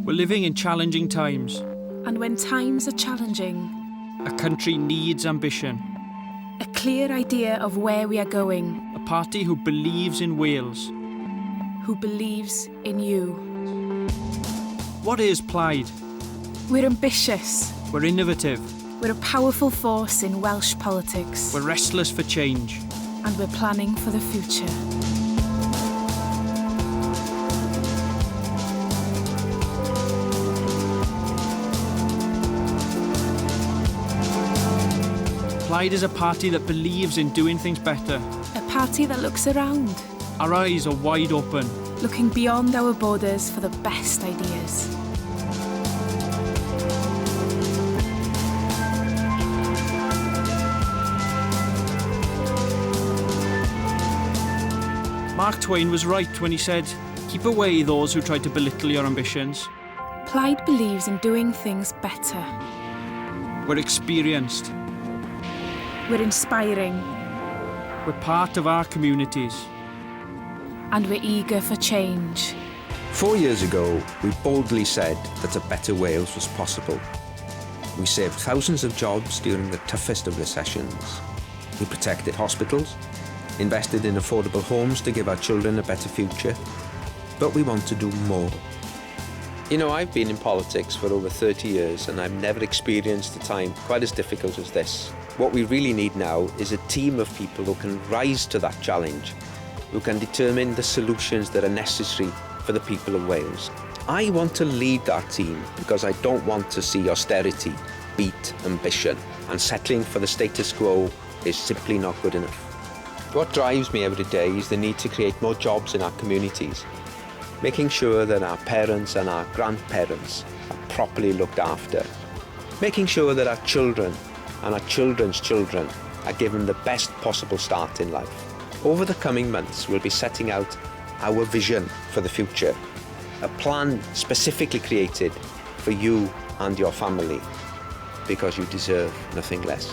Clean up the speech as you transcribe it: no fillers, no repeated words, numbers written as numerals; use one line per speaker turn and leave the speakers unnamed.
We're living in challenging times.
And when times are challenging,
A country needs ambition.
a clear idea of where we are going,
A party who believes in Wales.
who believes in you.
What is Plaid?
We're ambitious.
We're innovative.
We're a powerful force in Welsh politics.
We're restless for change.
And we're planning for the future.
Plaid is a party that believes in doing things better.
A party that looks around,
Our eyes are wide open.
looking beyond our borders for the best ideas.
Mark Twain was right when he said, "Keep away those who try to belittle your ambitions."
Plaid believes in doing things better.
We're experienced.
We're inspiring.
We're part of our communities.
And we're eager for change.
4 years ago, we boldly said that a better Wales was possible. We saved thousands of jobs during the toughest of recessions. We protected hospitals, invested in affordable homes to give our children a better future. But we want to do more. You know, I've been in politics for over 30 years and I've never experienced a time quite as difficult as this. What we really need now is a team of people who can rise to that challenge, who can determine the solutions that are necessary for the people of Wales. I want to lead that team because I don't want to see austerity beat ambition, and settling for the status quo is simply not good enough. What drives me every day is the need to create more jobs in our communities, making sure that our parents and our grandparents are properly looked after, making sure that our children and our children's children are given the best possible start in life. Over the coming months, we'll be setting out our vision for the future, a plan specifically created for you and your family, because you deserve nothing less.